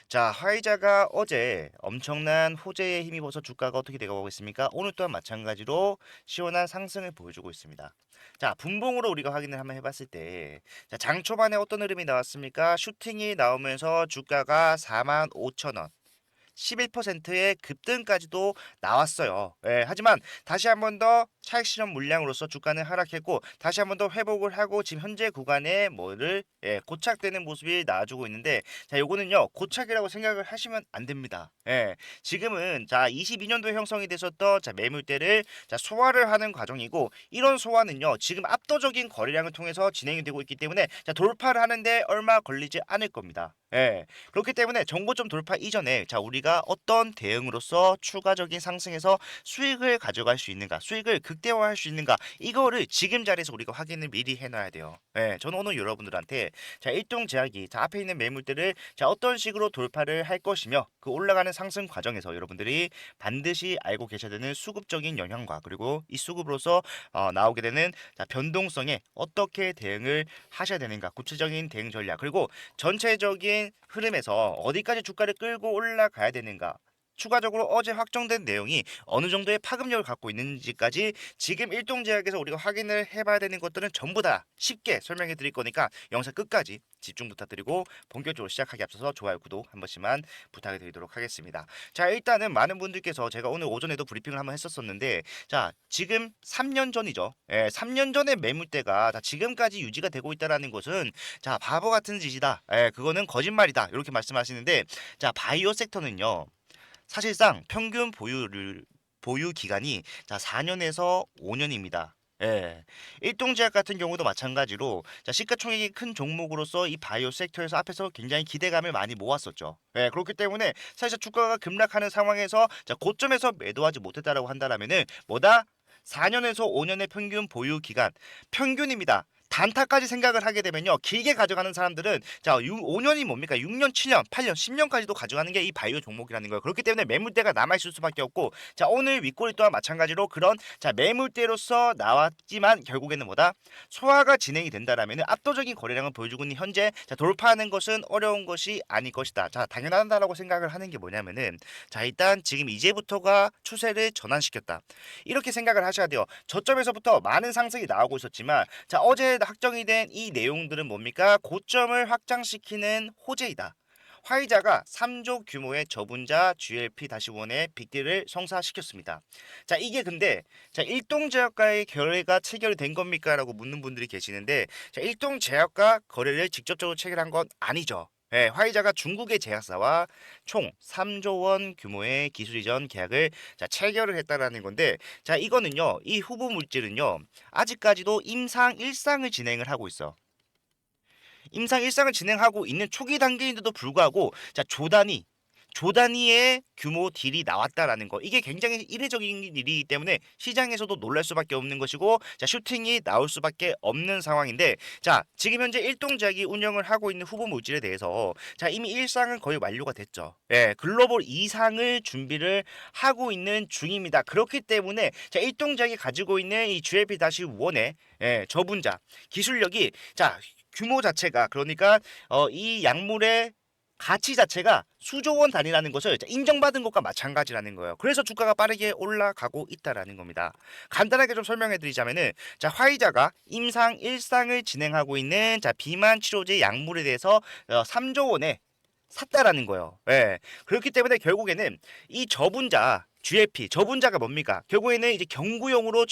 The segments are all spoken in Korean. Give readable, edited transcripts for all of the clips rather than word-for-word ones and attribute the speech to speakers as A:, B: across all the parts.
A: 자, 화이자가 어제 엄청난 호재에 힘입어서 주가가 어떻게 되고 있습니까? 오늘 또한 마찬가지로 시원한 상승을 보여주고 있습니다. 자, 분봉으로 우리가 확인을 한번 해봤을 때, 자, 장 초반에 어떤 흐름이 나왔습니까? 슈팅이 나오면서 주가가 45,000원. 11%의 급등까지도 나왔어요. 예, 하지만 다시 한번 더 차익 실현 물량으로서 주가는 하락했고 다시 한번 더 회복을 하고 지금 현재 구간에 뭐를 고착되는 모습이 나와주고 있는데 자 요거는요 고착이라고 생각을 하시면 안 됩니다. 예, 지금은 자 22년도에 형성이 됐었던 자 매물대를 자 소화를 하는 과정이고 이런 소화는요 지금 압도적인 거래량을 통해서 진행이 되고 있기 때문에 자 돌파를 하는데 얼마 걸리지 않을 겁니다. 예. 그렇기 때문에 정고점 돌파 이전에 자 우리가 어떤 대응으로서 추가적인 상승에서 수익을 가져갈 수 있는가, 수익을 극대화할 수 있는가 이거를 지금 자리에서 우리가 확인을 미리 해놔야 돼요. 예, 저는 오늘 여러분들한테 자 일동 제약이 자 앞에 있는 매물들을 자 어떤 식으로 돌파를 할 것이며 그 올라가는 상승 과정에서 여러분들이 반드시 알고 계셔야 되는 수급적인 영향과 그리고 이 수급으로서 나오게 되는 자 변동성에 어떻게 대응을 하셔야 되는가, 구체적인 대응 전략 그리고 전체적인 흐름에서 어디까지 주가를 끌고 올라가야 되는가 추가적으로 어제 확정된 내용이 어느 정도의 파급력을 갖고 있는지까지 지금 일동제약에서 우리가 확인을 해봐야 되는 것들은 전부 다 쉽게 설명해 드릴 거니까 영상 끝까지 집중 부탁드리고 본격적으로 시작하기 앞서서 좋아요 구독 한 번씩만 부탁을 드리도록 하겠습니다. 자 일단은 많은 분들께서 제가 오늘 오전에도 브리핑을 한번 했었었는데 자 지금 3년 전이죠. 3년 전의 매물대가 자, 지금까지 유지가 되고 있다는 것은 자 바보 같은 짓이다. 그거는 거짓말이다. 이렇게 말씀하시는데 자 바이오 섹터는요. 사실상 평균 보유 기간이 자 4년에서 5년입니다. 예. 일동제약 같은 경우도 마찬가지로 자 시가총액이 큰 종목으로서 이 바이오 섹터에서 앞에서 굉장히 기대감을 많이 모았었죠. 예, 그렇기 때문에 사실 주가가 급락하는 상황에서 자 고점에서 매도하지 못했다라고 한다라면은 뭐다? 4년에서 5년의 평균 보유 기간 평균입니다. 단타까지 생각을 하게 되면요. 길게 가져가는 사람들은 자 5년이 뭡니까? 6년, 7년, 8년, 10년까지도 가져가는 게 이 바이오 종목이라는 거예요. 그렇기 때문에 매물대가 남아있을 수밖에 없고 자 오늘 윗꼬리 또한 마찬가지로 그런 자 매물대로서 나왔지만 결국에는 뭐다? 소화가 진행이 된다라면 압도적인 거래량을 보여주고 있는 현재 자 돌파하는 것은 어려운 것이 아닐 것이다. 자 당연하다라고 생각을 하는 게 뭐냐면은 자 일단 지금 이제부터가 추세를 전환시켰다. 이렇게 생각을 하셔야 돼요. 저점에서부터 많은 상승이 나오고 있었지만 자 어제 확정이 된 이 내용들은 뭡니까? 고점을 확장시키는 호재이다. 화이자가 3조 규모의 저분자 GLP-1의 빅딜을 성사시켰습니다. 자, 이게 근데 자, 일동제약과의 거래가 체결이 된 겁니까? 라고 묻는 분들이 계시는데 자, 일동제약과 거래를 직접적으로 체결한 건 아니죠. 화이자가 중국의 제약사와 총 3조 원 규모의 기술 이전 계약을 자, 체결을 했다라는 건데 자, 이거는요. 이 후보 물질은요. 아직까지도 임상 1상을 진행을 하고 있어. 임상 1상을 진행하고 있는 초기 단계인데도 불구하고 자 조단위의 규모 딜이 나왔다라는 거 이게 굉장히 이례적인 일이기 때문에 시장에서도 놀랄 수밖에 없는 것이고 자 슈팅이 나올 수밖에 없는 상황인데 자 지금 현재 일동작이 운영을 하고 있는 후보 물질에 대해서 자 이미 1상은 거의 완료가 됐죠. 글로벌 2상을 준비를 하고 있는 중입니다. 그렇기 때문에 자 일동작이 가지고 있는 이 GLP-1의 저분자 기술력이 자 규모 자체가 그러니까 이 약물의 가치 자체가 수조 원 단위라는 것을 인정받은 것과 마찬가지라는 거예요. 그래서 주가가 빠르게 올라가고 있다라는 겁니다. 간단하게 좀 설명해 드리자면은 자 화이자가 임상 1상을 진행하고 있는 자 비만 치료제 약물에 대해서 3조 원에 샀다라는 거예요. 그렇기 때문에 결국에는 이 저분자 GLP 저분자가 뭡니까? 결국에는 이제 경구용으로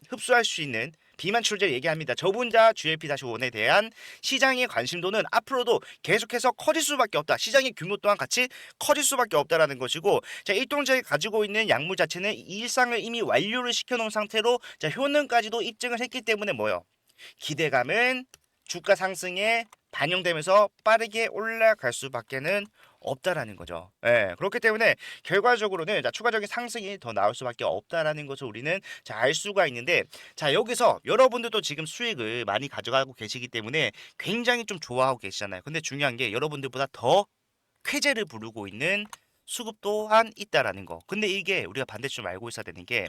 A: 흡수할 수 있는 비만 치료제를 얘기합니다. 저분자 GLP-1에 대한 시장의 관심도는 앞으로도 계속해서 커질 수밖에 없다. 시장의 규모 또한 같이 커질 수밖에 없다라는 것이고, 자 일동제가 가지고 있는 약물 자체는 일상을 이미 완료를 시켜놓은 상태로 자 효능까지도 입증을 했기 때문에 뭐요? 기대감은 주가 상승에 반영되면서 빠르게 올라갈 수밖에는 없다라는 거죠. 그렇기 때문에 결과적으로는 자, 추가적인 상승이 더 나올 수밖에 없다라는 것을 우리는 자, 알 수가 있는데 자, 여기서 여러분들도 지금 수익을 많이 가져가고 계시기 때문에 굉장히 좀 좋아하고 계시잖아요. 근데 중요한 게 여러분들보다 더 쾌재를 부르고 있는 수급 또한 있다라는 거. 근데 이게 우리가 반드시 좀 알고 있어야 되는 게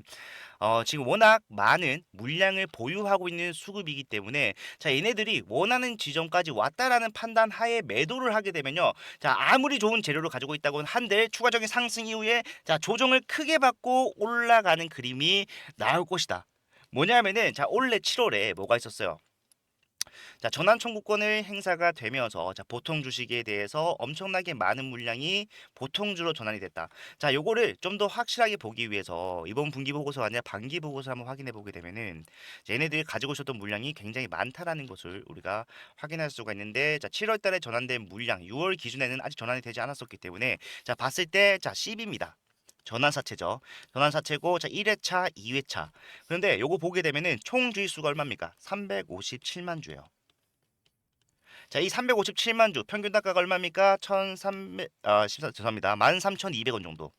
A: 지금 워낙 많은 물량을 보유하고 있는 수급이기 때문에 자 얘네들이 원하는 지점까지 왔다라는 판단 하에 매도를 하게 되면요. 자 아무리 좋은 재료를 가지고 있다고 한들 추가적인 상승 이후에 자 조정을 크게 받고 올라가는 그림이 나올 것이다. 뭐냐면은 자 올해 7월에 뭐가 있었어요? 자, 전환 청구권을 행사가 되면서 자, 보통 주식에 대해서 엄청나게 많은 물량이 보통주로 전환이 됐다. 자, 요거를 좀 더 확실하게 보기 위해서 이번 분기 보고서가 아니라 반기 보고서 한번 확인해 보게 되면은 자, 얘네들이 가지고 있었던 물량이 굉장히 많다라는 것을 우리가 확인할 수가 있는데 자, 7월 달에 전환된 물량 6월 기준에는 아직 전환이 되지 않았었기 때문에 자, 봤을 때 자, 10입니다. 전환사채죠. 전환사채고 자 1회차, 2회차. 그런데 요거 보게 되면은 총 주의수가 얼마입니까? 357만 주예요. 자, 이 357만 주 평균 단가가 얼마입니까? 1,300 죄송합니다. 13,200원 정도.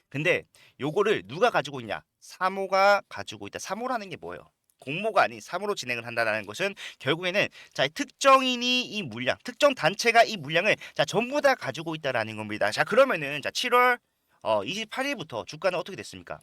A: 근데 요거를 누가 가지고 있냐? 사모가 가지고 있다. 사모라는 게 뭐예요? 공모가 아닌 사모로 진행을 한다는 것은 결국에는 자 특정인이 이 물량, 특정 단체가 이 물량을 자 전부 다 가지고 있다라는 겁니다. 자 그러면은 자 7월 28일부터 주가는 어떻게 됐습니까?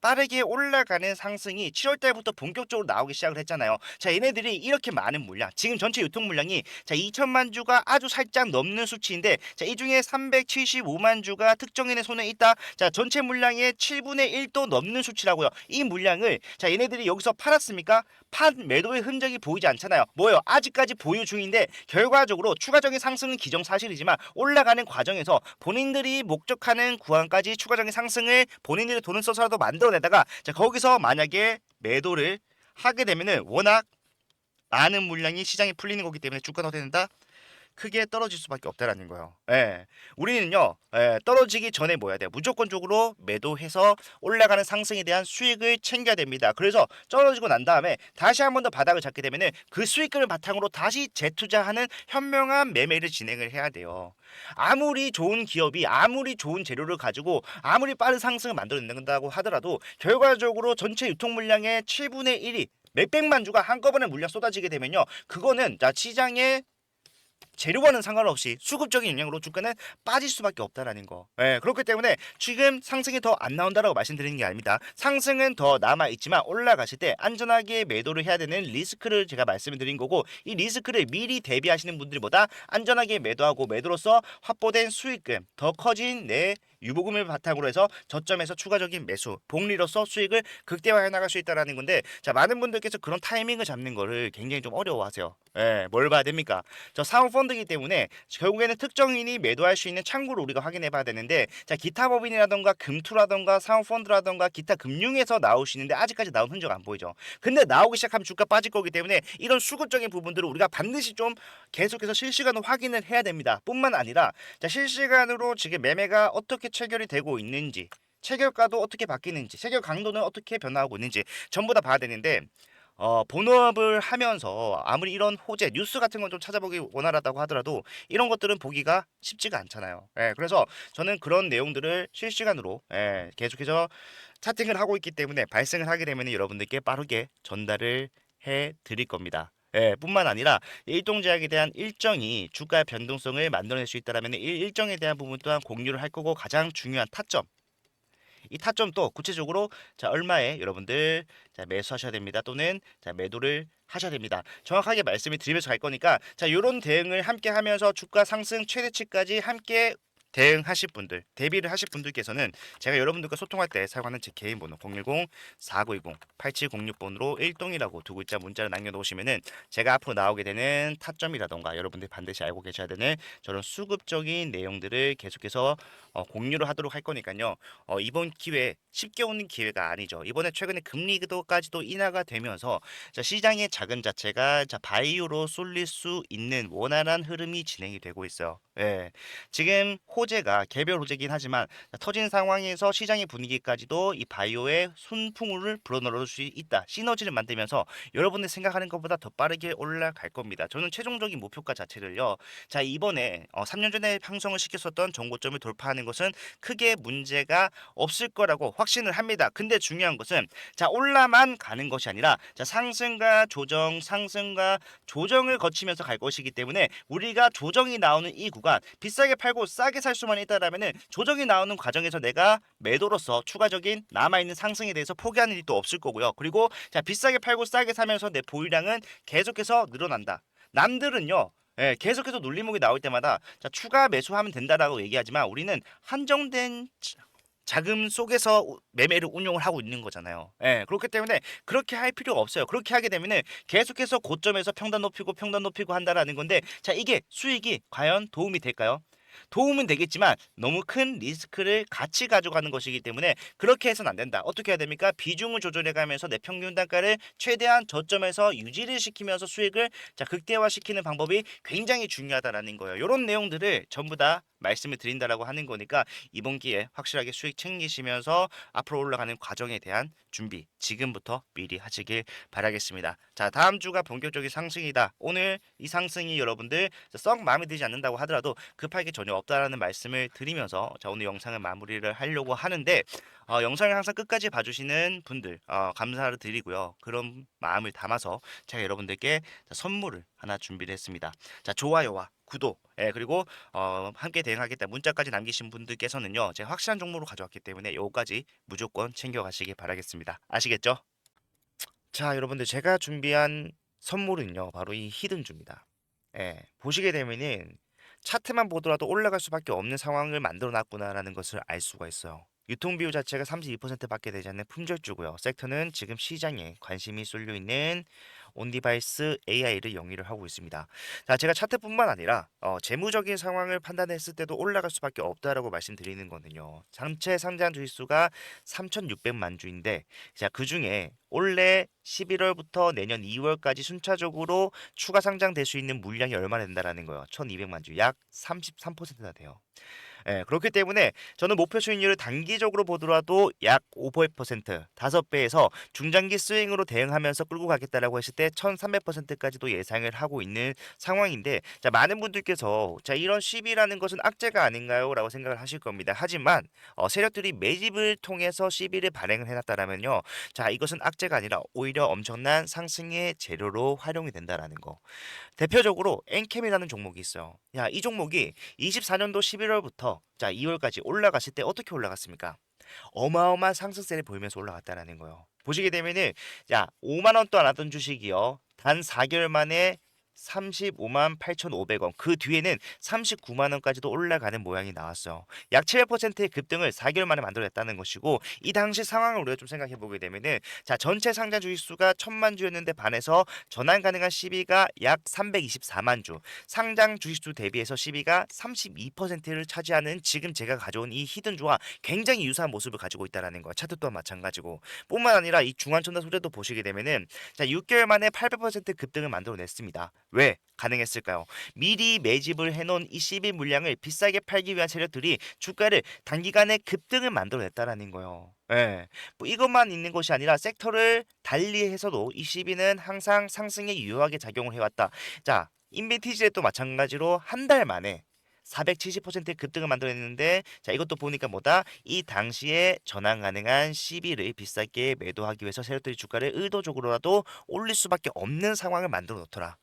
A: 빠르게 올라가는 상승이 7월 달부터 본격적으로 나오기 시작을 했잖아요. 자, 얘네들이 이렇게 많은 물량, 지금 전체 유통 물량이 자, 2천만 주가 아주 살짝 넘는 수치인데 자, 이 중에 375만 주가 특정인의 손에 있다. 자, 전체 물량의 7분의 1도 넘는 수치라고요. 이 물량을 자, 얘네들이 여기서 팔았습니까? 판 매도의 흔적이 보이지 않잖아요. 뭐예요? 아직까지 보유 중인데 결과적으로 추가적인 상승은 기정사실이지만 올라가는 과정에서 본인들이 목적하는 구간까지 추가적인 상승을 본인들의 돈을 써서라도 만들어내다가 자 거기서 만약에 매도를 하게 되면은 워낙 많은 물량이 시장에 풀리는 거기 때문에 주가가 어떻게 된다? 크게 떨어질 수밖에 없다라는 거예요. 예. 우리는요, 떨어지기 전에 뭐 해야 돼요? 무조건적으로 매도해서 올라가는 상승에 대한 수익을 챙겨야 됩니다. 그래서 떨어지고 난 다음에 다시 한 번 더 바닥을 잡게 되면은 그 수익금을 바탕으로 다시 재투자하는 현명한 매매를 진행을 해야 돼요. 아무리 좋은 기업이 아무리 좋은 재료를 가지고 아무리 빠른 상승을 만들어낸다고 하더라도 결과적으로 전체 유통 물량의 7분의 1이 몇백만 주가 한꺼번에 물량 쏟아지게 되면요. 그거는 자 시장에 재료와는 상관없이 수급적인 영향으로 주가는 빠질 수밖에 없다라는 거. 예, 그렇기 때문에 지금 상승이 더 안 나온다라고 말씀드리는 게 아닙니다. 상승은 더 남아 있지만 올라가실 때 안전하게 매도를 해야 되는 리스크를 제가 말씀을 드린 거고 이 리스크를 미리 대비하시는 분들보다 안전하게 매도하고 매도로서 확보된 수익금 더 커진 내 유보금을 바탕으로 해서 저점에서 추가적인 매수, 복리로서 수익을 극대화해 나갈 수 있다라는 건데 자 많은 분들께서 그런 타이밍을 잡는 거를 굉장히 좀 어려워하세요. 예, 뭘 봐야 됩니까? 저 사모펀드이기 때문에 결국에는 특정인이 매도할 수 있는 창구를 우리가 확인해 봐야 되는데 자 기타 법인이라던가 금투라던가 사모펀드라던가 기타 금융에서 나오시는데 아직까지 나온 흔적 안 보이죠. 근데 나오기 시작하면 주가 빠질 거기 때문에 이런 수급적인 부분들을 우리가 반드시 좀 계속해서 실시간으로 확인을 해야 됩니다. 뿐만 아니라 자 실시간으로 지금 매매가 어떻게 체결이 되고 있는지 체결가도 어떻게 바뀌는지 체결 강도는 어떻게 변화하고 있는지 전부 다 봐야 되는데 본업을 하면서 아무리 이런 호재, 뉴스 같은 건 좀 찾아보기 원활하다고 하더라도 이런 것들은 보기가 쉽지가 않잖아요. 예, 그래서 저는 그런 내용들을 실시간으로 계속해서 차팅을 하고 있기 때문에 발생을 하게 되면 여러분들께 빠르게 전달을 해 드릴 겁니다. 예, 뿐만 아니라 일동제약에 대한 일정이 주가의 변동성을 만들어낼 수 있다면 이 일정에 대한 부분 또한 공유를 할 거고 가장 중요한 타점 이 타점도 구체적으로 자 얼마에 여러분들 자 매수하셔야 됩니다. 또는 자 매도를 하셔야 됩니다. 정확하게 말씀을 드리면서 갈 거니까 자 요런 대응을 함께 하면서 주가 상승 최대치까지 함께 대응하실 분들, 대비를 하실 분들께서는 제가 여러분들과 소통할 때 사용하는 제 개인 번호 010-4920-8706번으로 일동이라고 두 글자 문자를 남겨놓으시면은 제가 앞으로 나오게 되는 타점이라던가 여러분들이 반드시 알고 계셔야 되는 저런 수급적인 내용들을 계속해서 공유를 하도록 할 거니까요. 이번 기회 쉽게 오는 기회가 아니죠. 이번에 최근에 금리도까지도 인하가 되면서 자, 시장의 자금 자체가 자, 바이오로 쏠릴 수 있는 원활한 흐름이 진행이 되고 있어요. 예. 지금 호재가 개별 호재긴 하지만 터진 상황에서 시장의 분위기까지도 이 바이오의 순풍을 불어넣을 수 있다. 시너지를 만들면서 여러분들 생각하는 것보다 더 빠르게 올라갈 겁니다. 저는 최종적인 목표가 자체를요. 자, 이번에 3년 전에 형성을 시켰었던 정고점을 돌파하는 것은 크게 문제가 없을 거라고 확신을 합니다. 근데 중요한 것은 자, 올라만 가는 것이 아니라 자, 상승과 조정, 상승과 조정을 거치면서 갈 것이기 때문에 우리가 조정이 나오는 이 구간 비싸게 팔고 싸게 살 수만 있다라면은 조정이 나오는 과정에서 내가 매도로서 추가적인 남아있는 상승에 대해서 포기하는 일도 없을 거고요. 그리고 자, 비싸게 팔고 싸게 사면서 내 보유량은 계속해서 늘어난다. 남들은요. 예, 계속해서 눌림목이 나올 때마다 자, 추가 매수하면 된다라고 얘기하지만 우리는 한정된 자금 속에서 매매를 운용을 하고 있는 거잖아요. 예, 그렇기 때문에 그렇게 할 필요가 없어요. 그렇게 하게 되면은 계속해서 고점에서 평단 높이고 한다라는 건데 자, 이게 수익이 과연 도움이 될까요? 도움은 되겠지만 너무 큰 리스크를 같이 가져가는 것이기 때문에 그렇게 해서는 안 된다. 어떻게 해야 됩니까? 비중을 조절해 가면서 내 평균 단가를 최대한 저점에서 유지를 시키면서 수익을 자, 극대화시키는 방법이 굉장히 중요하다라는 거예요. 이런 내용들을 전부 다 말씀을 드린다라고 하는 거니까 이번 기회에 확실하게 수익 챙기시면서 앞으로 올라가는 과정에 대한 준비 지금부터 미리 하시길 바라겠습니다. 자, 다음 주가 본격적인 상승이다. 오늘 이 상승이 여러분들 썩 마음에 들지 않는다고 하더라도 급하게 전혀 없다라는 말씀을 드리면서 자, 오늘 영상을 마무리를 하려고 하는데 영상을 항상 끝까지 봐주시는 분들 감사를 드리고요. 그런 마음을 담아서 제가 여러분들께 선물을 하나 준비를 했습니다. 자, 좋아요와 구독, 그리고 함께 대응하겠다 문자까지 남기신 분들께서는요, 제가 확실한 정보로 가져왔기 때문에 요거까지 무조건 챙겨가시기 바라겠습니다. 아시겠죠? 자, 여러분들 제가 준비한 선물은요, 바로 이 히든주입니다. 보시게 되면은 차트만 보더라도 올라갈 수밖에 없는 상황을 만들어 놨구나라는 것을 알 수가 있어요. 유통 비율 자체가 32%밖에 되지 않는 품절주고요. 섹터는 지금 시장에 관심이 쏠려 있는 온디바이스 AI를 영위를 하고 있습니다. 자, 제가 차트뿐만 아니라 재무적인 상황을 판단했을 때도 올라갈 수밖에 없다라고 말씀드리는 거는요. 전체 상장 주식수가 3,600만 주인데 자, 그중에 올해 11월부터 내년 2월까지 순차적으로 추가 상장될 수 있는 물량이 얼마나 된다라는 거예요. 1,200만 주, 약 33%나 돼요. 그렇기 때문에 저는 목표 수익률을 단기적으로 보더라도 약 5%, 5배에서 중장기 스윙으로 대응하면서 끌고 가겠다라고 했을 때 1300%까지도 예상을 하고 있는 상황인데 자, 많은 분들께서 자, 이런 시비라는 것은 악재가 아닌가요? 라고 생각을 하실 겁니다. 하지만 세력들이 매집을 통해서 시비를 발행을 해놨다라면요. 자, 이것은 악재가 아니라 오히려 엄청난 상승의 재료로 활용이 된다라는 거. 대표적으로 엔캠이라는 종목이 있어요. 야, 이 종목이 24년도 11월부터 자, 2월까지 올라갔을 때 어떻게 올라갔습니까? 어마어마한 상승세를 보이면서 올라갔다라는 거예요. 보시게 되면은 야, 5만 원도 안 하던 주식이요. 단 4개월 만에 35만 8,500원. 그 뒤에는 39만 원까지도 올라가는 모양이 나왔어요. 약 700%의 급등을 4개월 만에 만들어냈다는 것이고 이 당시 상황을 우리가 좀 생각해 보게 되면은 자, 전체 상장 주식 수가 1,000만 주였는데 반해서 전환 가능한 시비가 약 324만 주. 상장 주식 수 대비해서 시비가 32%를 차지하는 지금 제가 가져온 이 히든주와 굉장히 유사한 모습을 가지고 있다라는 거야. 차트 또한 마찬가지고. 뿐만 아니라 이 중환천사 소재도 보시게 되면은 자, 6개월 만에 800% 급등을 만들어냈습니다. 왜 가능했을까요? 미리 매집을 해놓은 이 CB 물량을 비싸게 팔기 위한 세력들이 주가를 단기간에 급등을 만들어냈다라는 거예요. 뭐 이것만 있는 것이 아니라 섹터를 달리해서도 이 CB는 항상 상승에 유효하게 작용을 해왔다. 자, 인벤티지에도 마찬가지로 한 달 만에 470%의 급등을 만들어냈는데 자, 이것도 보니까 뭐다? 이 당시에 전환 가능한 CB를 비싸게 매도하기 위해서 세력들이 주가를 의도적으로라도 올릴 수밖에 없는 상황을 만들어 놓더라.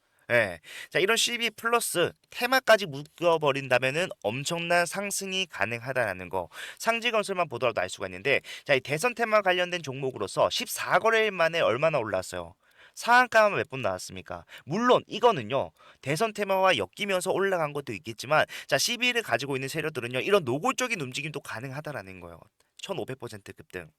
A: 자, 이런 CB 플러스 테마까지 묶어버린다면은 엄청난 상승이 가능하다라는 거. 상지건설만 보더라도 알 수가 있는데, 자, 이 대선 테마 관련된 종목으로서 14거래일 만에 얼마나 올랐어요? 상한가만 몇 번 나왔습니까? 물론 이거는요, 대선 테마와 엮이면서 올라간 것도 있겠지만 자, CB를 가지고 있는 세력들은요, 이런 노골적인 움직임도 가능하다라는 거예요. 1500% 급등.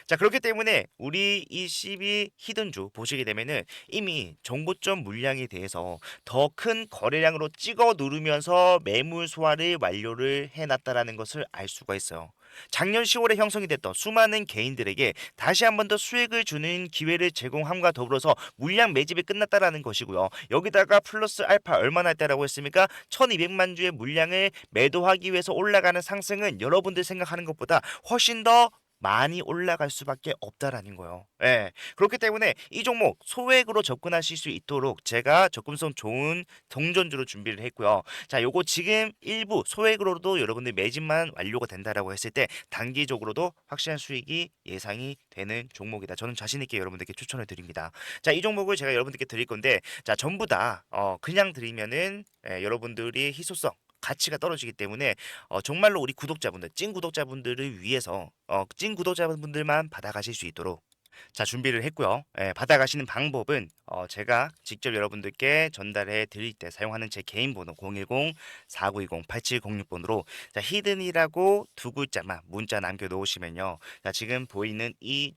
A: 자, 그렇기 때문에 우리 이 CB 히든주 보시게 되면은 이미 정보점 물량에 대해서 더 큰 거래량으로 찍어 누르면서 매물 소화를 완료를 해놨다라는 것을 알 수가 있어요. 작년 10월에 형성이 됐던 수많은 개인들에게 다시 한 번 더 수익을 주는 기회를 제공함과 더불어서 물량 매집이 끝났다라는 것이고요. 여기다가 플러스 알파 얼마나 했다라고 했습니까? 1200만 주의 물량을 매도하기 위해서 올라가는 상승은 여러분들 생각하는 것보다 훨씬 더 많이 올라갈 수밖에 없다라는 거예요. 예. 그렇기 때문에 이 종목 소액으로 접근하실 수 있도록 제가 접근성 좋은 동전주로 준비를 했고요. 자, 요거 지금 일부 소액으로도 여러분들 매집만 완료가 된다라고 했을 때 단기적으로도 확실한 수익이 예상이 되는 종목이다. 저는 자신 있게 여러분들께 추천을 드립니다. 자, 이 종목을 제가 여러분들께 드릴 건데, 자, 전부 다 그냥 드리면은 여러분들이 희소성 가치가 떨어지기 때문에 정말로 우리 구독자분들, 찐 구독자분들을 위해서 찐 구독자분들만 받아가실 수 있도록 자, 준비를 했고요. 받아가시는 방법은 제가 직접 여러분들께 전달해 드릴 때 사용하는 제 개인 번호 010-4920-8706번으로 자, 히든이라고 두 글자만 문자 남겨 놓으시면요. 자, 지금 보이는 이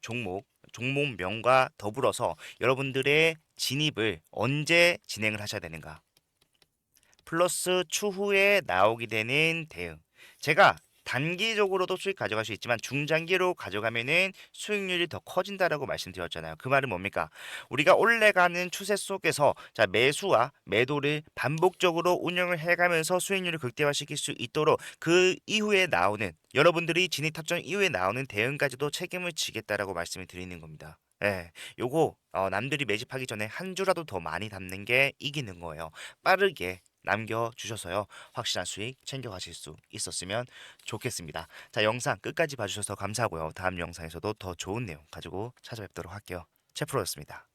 A: 종목명과 더불어서 여러분들의 진입을 언제 진행을 하셔야 되는가? 플러스 추후에 나오게 되는 대응. 제가 단기적으로도 수익 가져갈 수 있지만 중장기로 가져가면은 수익률이 더 커진다라고 말씀드렸잖아요. 그 말은 뭡니까? 우리가 올라가는 추세 속에서 자, 매수와 매도를 반복적으로 운영을 해가면서 수익률을 극대화시킬 수 있도록 그 이후에 나오는 여러분들이 진입 탑정 이후에 나오는 대응까지도 책임을 지겠다라고 말씀을 드리는 겁니다. 예, 요거 남들이 매집하기 전에 한 주라도 더 많이 담는 게 이기는 거예요. 빠르게 남겨주셔서요. 확실한 수익 챙겨가실 수 있었으면 좋겠습니다. 자, 영상 끝까지 봐주셔서 감사하고요. 다음 영상에서도 더 좋은 내용 가지고 찾아뵙도록 할게요. 채프로였습니다.